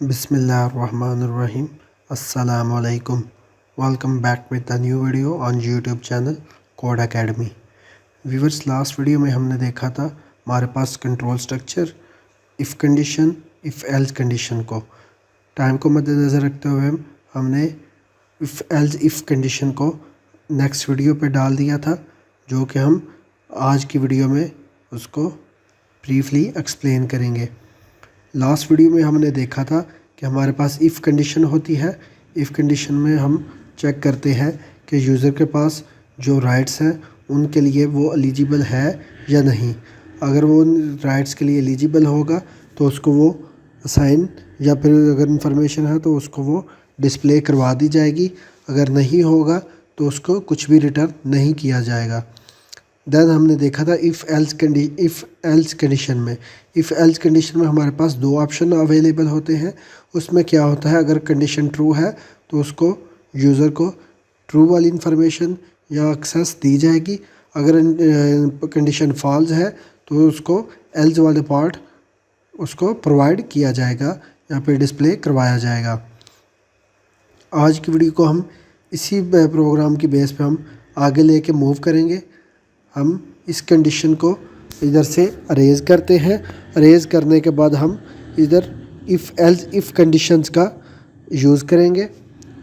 Bismillahirrahmanirrahim. Assalamu alaikum. Welcome back with a new video on YouTube channel Code Academy. Viewers, last video में हमने देखा था हमारे पास control structure if condition if else condition को time को मद्देनज़र रखते हुए हमने इफ़ एल्स इफ़ कंडीशन को नेक्स्ट वीडियो पे डाल दिया था, जो कि हम आज की वीडियो में उसको ब्रीफली एक्सप्लेन करेंगे। लास्ट वीडियो में हमने देखा था कि हमारे पास इफ़ कंडीशन होती है। इफ़ कंडीशन में हम चेक करते हैं कि यूज़र के पास जो राइट्स हैं उनके लिए वो एलिजिबल है या नहीं। अगर वो राइट्स के लिए एलिजिबल होगा तो उसको वो असाइन या फिर अगर इंफॉर्मेशन है तो उसको वो डिस्प्ले करवा दी जाएगी। अगर नहीं होगा तो उसको कुछ भी रिटर्न नहीं किया जाएगा। देन हमने देखा था इफ़ एल्स कंडीशन में हमारे पास दो ऑप्शन अवेलेबल होते हैं। उसमें क्या होता है, अगर कंडीशन ट्रू है तो उसको यूज़र को ट्रू वाली इंफॉर्मेशन या एक्सेस दी जाएगी। अगर कंडीशन फॉल्स है तो उसको एल्स वाले पार्ट उसको प्रोवाइड किया जाएगा या फिर डिस्प्ले करवाया जाएगा। आज की वीडियो को हम इसी प्रोग्राम की बेस पे हम आगे लेके मूव करेंगे। हम इस कंडीशन को इधर से अरेज करते हैं। अरेज करने के बाद हम इधर इफ़ कंडीशंस का यूज़ करेंगे।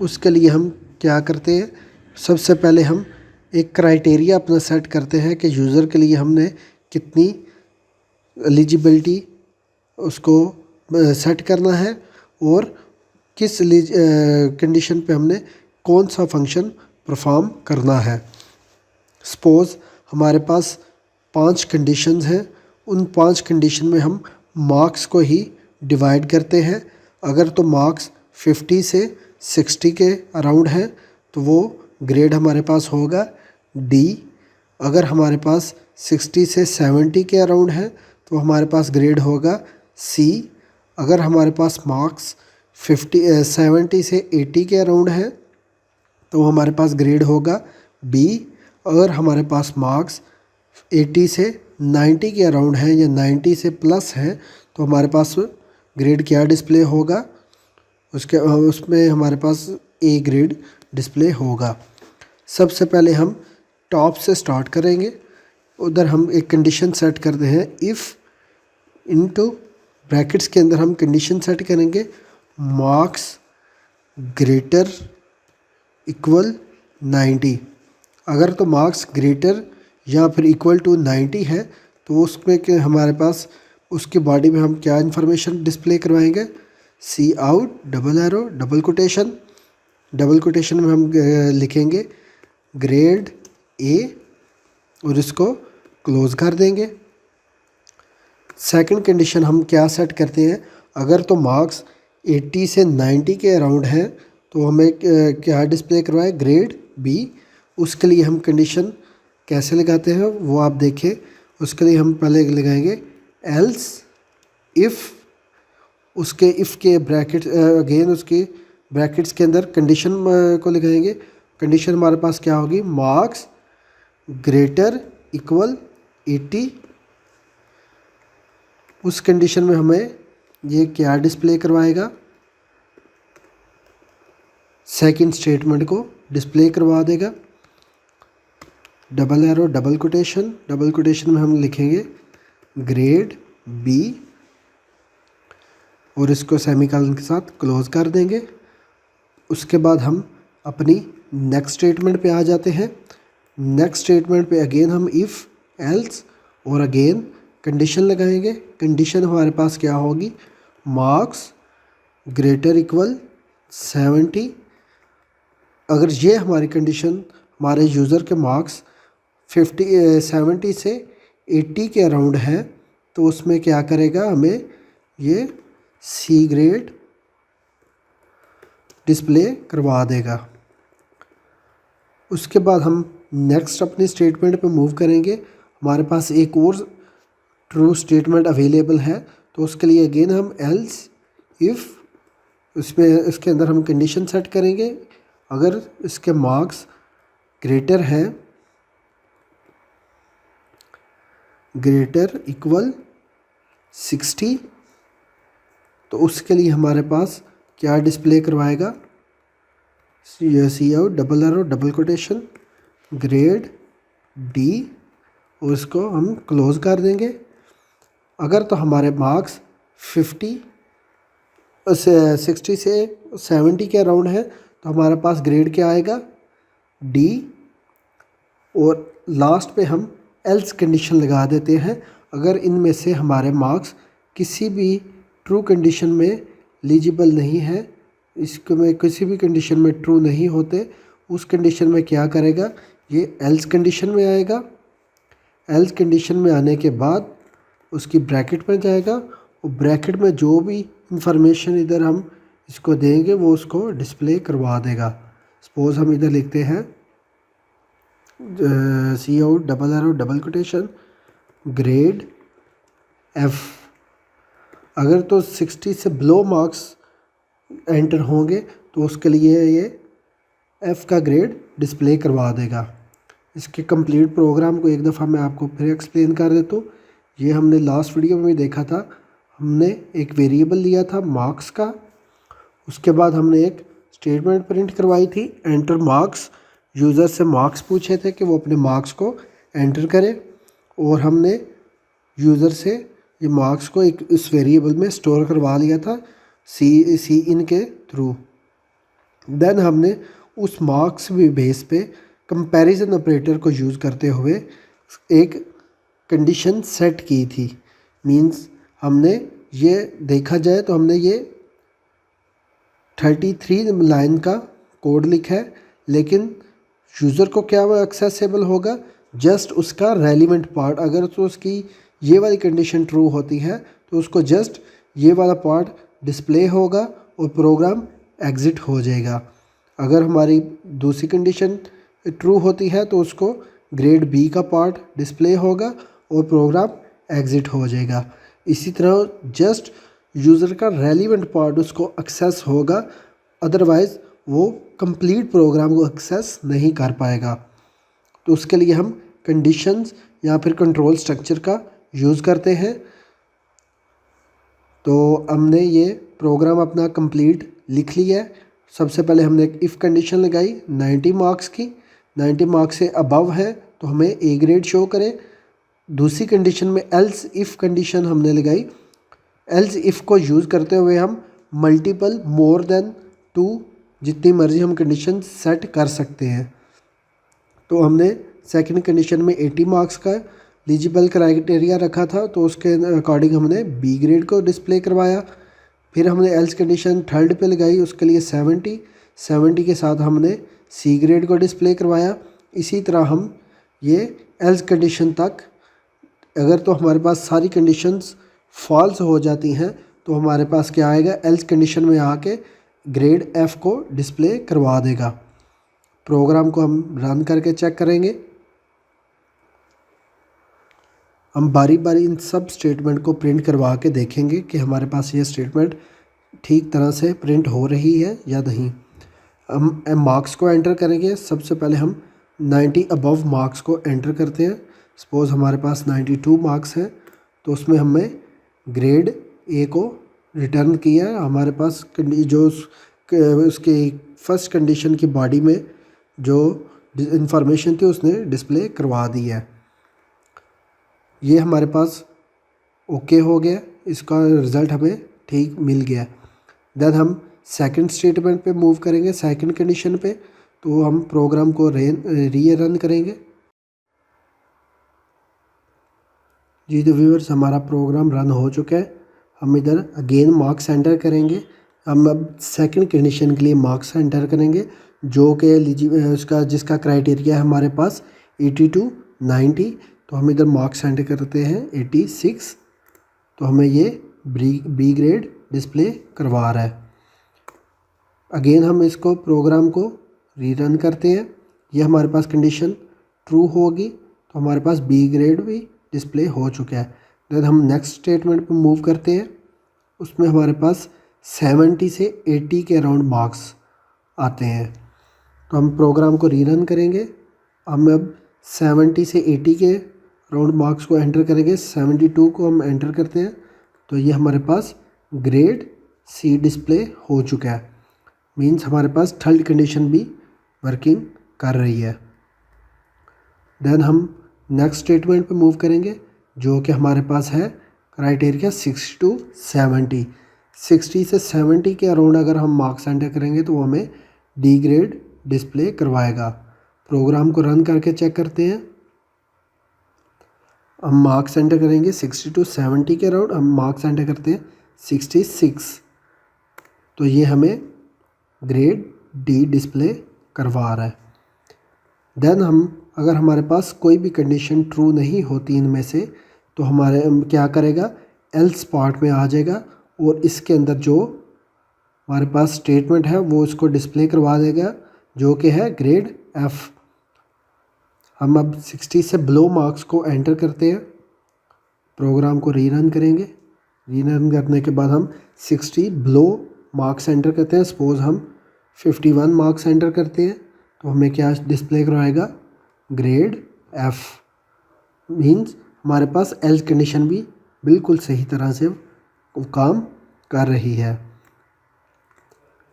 उसके लिए हम क्या करते हैं, सबसे पहले हम एक क्राइटेरिया अपना सेट करते हैं कि यूज़र के लिए हमने कितनी एलिजिबिलिटी उसको सेट करना है और किस कंडीशन पे हमने कौन सा फंक्शन परफॉर्म करना है। सपोज़ हमारे पास 5 कंडीशंस हैं। उन 5 कंडीशन में हम मार्क्स को ही डिवाइड करते हैं। अगर तो मार्क्स 50 से 60 के अराउंड है तो वो ग्रेड हमारे पास होगा डी। अगर हमारे पास 60 से 70 के अराउंड है तो हमारे पास ग्रेड होगा सी। अगर हमारे पास मार्क्स 70 से 80 के अराउंड है तो हमारे पास ग्रेड होगा बी। अगर हमारे पास मार्क्स 80 से 90 के अराउंड है या 90 से प्लस है तो हमारे पास ग्रेड क्या डिस्प्ले होगा, उसमें हमारे पास ए ग्रेड डिस्प्ले होगा। सबसे पहले हम टॉप से स्टार्ट करेंगे। उधर हम एक कंडीशन सेट करते हैं इफ़ इनटू ब्रैकेट्स के अंदर हम कंडीशन सेट करेंगे मार्क्स ग्रेटर इक्वल 90। अगर तो मार्क्स ग्रेटर या फिर इक्वल टू 90 है तो उसमें के हमारे पास उसके बॉडी में हम क्या इन्फॉर्मेशन डिस्प्ले करवाएंगे, C out double arrow double quotation में हम लिखेंगे ग्रेड ए और इसको क्लोज कर देंगे। सेकंड कंडीशन हम क्या सेट करते हैं, अगर तो मार्क्स 80 से 90 के अराउंड है तो हमें क्या डिस्प्ले करवाए, ग्रेड बी। उसके लिए हम कंडीशन कैसे लगाते हैं वो आप देखें। उसके लिए हम पहले लगाएंगे एल्स इफ़, उसके इफ़ के ब्रैकेट अगेन उसके ब्रैकेट्स के अंदर कंडीशन को लगाएंगे। कंडीशन हमारे पास क्या होगी, मार्क्स ग्रेटर इक्वल 80। उस कंडीशन में हमें ये क्या डिस्प्ले करवाएगा, सेकंड स्टेटमेंट को डिस्प्ले करवा देगा। डबल एरो डबल कोटेशन में हम लिखेंगे ग्रेड बी और इसको सेमीकोलन के साथ क्लोज कर देंगे। उसके बाद हम अपनी नेक्स्ट स्टेटमेंट पे आ जाते हैं। नेक्स्ट स्टेटमेंट पे अगेन हम इफ़ एल्स और अगेन कंडीशन लगाएंगे। कंडीशन हमारे पास क्या होगी, मार्क्स ग्रेटर इक्वल 70। अगर ये हमारी कंडीशन हमारे यूज़र के मार्क्स 70 से 80 के अराउंड है तो उसमें क्या करेगा, हमें ये सी ग्रेड डिस्प्ले करवा देगा। उसके बाद हम नेक्स्ट अपनी स्टेटमेंट पे मूव करेंगे। हमारे पास एक और ट्रू स्टेटमेंट अवेलेबल है तो उसके लिए अगेन हम एल्स इफ़, उसमें इसके अंदर हम कंडीशन सेट करेंगे। अगर इसके मार्क्स ग्रेटर है, ग्रेटर इक्वल 60 तो उसके लिए हमारे पास क्या डिस्प्ले करवाएगा, C out double arrow double quotation grade D, और इसको हम क्लोज़ कर देंगे। अगर तो हमारे मार्क्स 60 से 70 के अराउंड है तो हमारे पास ग्रेड क्या आएगा, डी। और लास्ट पे हम एल्स कंडीशन लगा देते हैं। अगर इनमें से हमारे मार्क्स किसी भी ट्रू कंडीशन में एलिजिबल नहीं है, इसको में किसी भी कंडीशन में ट्रू नहीं होते, उस कंडीशन में क्या करेगा, ये एल्स कंडीशन में आएगा। एल्स कंडीशन में आने के बाद उसकी ब्रैकेट में जाएगा और ब्रैकेट में जो भी इंफॉर्मेशन इधर हम इसको देंगे वो उसको डिस्प्ले करवा देगा। सपोज़ हम इधर लिखते हैं C out double arrow double quotation grade F. अगर तो 60 से बिलो मार्क्स एंटर होंगे तो उसके लिए ये एफ़ का ग्रेड डिस्प्ले करवा देगा। इसके कंप्लीट प्रोग्राम को एक दफ़ा मैं आपको फिर एक्सप्लेन कर देता हूँ। ये हमने लास्ट वीडियो में भी देखा था। हमने एक वेरिएबल लिया था मार्क्स का, उसके बाद हमने एक स्टेटमेंट प्रिंट करवाई थी एंटर मार्क्स। यूज़र से मार्क्स पूछे थे कि वो अपने मार्क्स को एंटर करे, और हमने यूज़र से ये मार्क्स को एक इस वेरिएबल में स्टोर करवा लिया था सी इन के थ्रू। देन हमने उस मार्क्स बेस पे कंपैरिजन ऑपरेटर को यूज़ करते हुए एक कंडीशन सेट की थी। मींस हमने ये देखा जाए तो हमने ये 33 लाइन का कोड लिखा है, लेकिन यूज़र को क्या वो एक्सेसिबल होगा, जस्ट उसका रेलिवेंट पार्ट। अगर तो उसकी ये वाली कंडीशन ट्रू होती है तो उसको जस्ट ये वाला पार्ट डिस्प्ले होगा और प्रोग्राम एग्ज़िट हो जाएगा। अगर हमारी दूसरी कंडीशन ट्रू होती है तो उसको ग्रेड बी का पार्ट डिस्प्ले होगा और प्रोग्राम एग्ज़िट हो जाएगा। इसी तरह जस्ट यूज़र का रेलिवेंट पार्ट उसको एक्सेस होगा, अदरवाइज़ वो कंप्लीट प्रोग्राम को एक्सेस नहीं कर पाएगा। तो उसके लिए हम कंडीशंस या फिर कंट्रोल स्ट्रक्चर का यूज़ करते हैं। तो हमने ये प्रोग्राम अपना कंप्लीट लिख लिया है। सबसे पहले हमने एक इफ़ कंडीशन लगाई 90 मार्क्स की, 90 मार्क्स से अबव है तो हमें ए ग्रेड शो करे। दूसरी कंडीशन में एल्स इफ़ कंडीशन हमने लगाई। एल्स इफ़ को यूज़ करते हुए हम मल्टीपल मोर देन 2 जितनी मर्जी हम कंडीशन सेट कर सकते हैं। तो हमने सेकंड कंडीशन में 80 मार्क्स का एलिजिबल क्राइटेरिया रखा था, तो उसके अकॉर्डिंग हमने बी ग्रेड को डिस्प्ले करवाया। फिर हमने एल्स कंडीशन थर्ड पे लगाई, उसके लिए 70 के साथ हमने सी ग्रेड को डिस्प्ले करवाया। इसी तरह हम ये एल्स कंडीशन तक, अगर तो हमारे पास सारी कंडीशंस फॉल्स हो जाती हैं तो हमारे पास क्या आएगा, एल्स कंडीशन में आके ग्रेड एफ़ को डिस्प्ले करवा देगा। प्रोग्राम को हम रन करके चेक करेंगे। हम बारी बारी इन सब स्टेटमेंट को प्रिंट करवा के देखेंगे कि हमारे पास ये स्टेटमेंट ठीक तरह से प्रिंट हो रही है या नहीं। हम मार्क्स को एंटर करेंगे। सबसे पहले हम 90 अबव मार्क्स को एंटर करते हैं। सपोज़ हमारे पास 92 मार्क्स हैं तो उसमें हमें ग्रेड ए को रिटर्न किया। हमारे पास जो उसके फर्स्ट कंडीशन की बॉडी में जो इंफॉर्मेशन थी उसने डिस्प्ले करवा दी है। ये हमारे पास ओके हो गया, इसका रिज़ल्ट हमें ठीक मिल गया। देन हम सेकंड स्टेटमेंट पे मूव करेंगे, सेकंड कंडीशन पे। तो हम प्रोग्राम को री रन करेंगे। जी तो व्यूअर्स, हमारा प्रोग्राम रन हो चुका है। हम इधर अगेन मार्क्स एंटर करेंगे। हम अब सेकंड कंडीशन के लिए मार्क्स एंटर करेंगे, जो कि उसका जिसका क्राइटेरिया है हमारे पास 80 to 90। तो हम इधर मार्क्स एंटर करते हैं 86। तो हमें ये बी ग्रेड डिस्प्ले करवा रहा है। अगेन हम इसको प्रोग्राम को रीरन करते हैं। ये हमारे पास कंडीशन ट्रू होगी तो हमारे पास बी ग्रेड भी डिस्प्ले हो चुका है। देन हम नेक्स्ट स्टेटमेंट पर मूव करते हैं। उसमें हमारे पास 70 से 80 के अराउंड मार्क्स आते हैं। तो हम प्रोग्राम को रीरन करेंगे। हम अब 70 से 80 के अराउंड मार्क्स को एंटर करेंगे। 72 को हम एंटर करते हैं तो ये हमारे पास ग्रेड सी डिस्प्ले हो चुका है, मीन्स हमारे पास थर्ड कंडीशन भी वर्किंग कर रही है। देन हम नेक्स्ट स्टेटमेंट पे मूव करेंगे, जो कि हमारे पास है क्राइटेरिया 60 to 70। 60 से 70 के अराउंड अगर हम मार्क्स एंटर करेंगे तो वो हमें डी ग्रेड डिस्प्ले करवाएगा। प्रोग्राम को रन करके चेक करते हैं। हम मार्क्स एंटर करेंगे 60 to 70 के अराउंड, हम मार्क्स एंटर करते हैं 66, तो ये हमें ग्रेड डी डिस्प्ले करवा रहा है। देन हम अगर हमारे पास कोई भी कंडीशन ट्रू नहीं होती इनमें से, तो हमारे क्या करेगा, एल्स पार्ट में आ जाएगा और इसके अंदर जो हमारे पास स्टेटमेंट है वो इसको डिस्प्ले करवा देगा, जो कि है ग्रेड एफ़। हम अब 60 से बिलो मार्क्स को एंटर करते हैं, प्रोग्राम को रीरन करेंगे। रीरन करने के बाद हम 60 बिलो मार्क्स एंटर करते हैं। सपोज़ हम 51 मार्क्स एंटर करते हैं, तो हमें क्या डिस्प्ले करवाएगा, ग्रेड एफ़। मीन्स हमारे पास एल्स कंडीशन भी बिल्कुल सही तरह से काम कर रही है।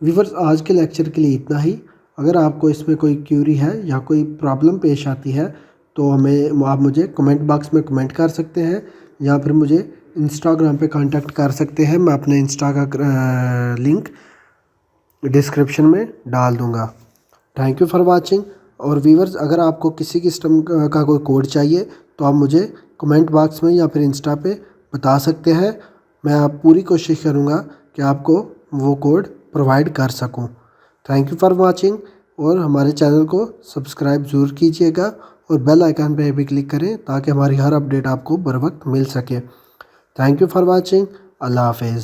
व्यूअर्स, आज के लेक्चर के लिए इतना ही। अगर आपको इसमें कोई क्यूरी है या कोई प्रॉब्लम पेश आती है तो आप मुझे कमेंट बॉक्स में कमेंट कर सकते हैं, या फिर मुझे इंस्टाग्राम पे कांटेक्ट कर सकते हैं। मैं अपने इंस्टा का लिंक डिस्क्रिप्शन में डाल दूँगा। Thank you for watching. और व्यूअर्स, अगर आपको किसी किस्म का कोई कोड चाहिए तो आप मुझे कमेंट बॉक्स में या फिर इंस्टा पे बता सकते हैं। मैं आप पूरी कोशिश करूँगा कि आपको वो कोड प्रोवाइड कर सकूँ। थैंक यू फॉर वाचिंग, और हमारे चैनल को सब्सक्राइब ज़रूर कीजिएगा और बेल आइकन पे भी क्लिक करें ताकि हमारी हर अपडेट आपको बर वक्त मिल सके। Thank you for watching. अल्लाह हाफिज़।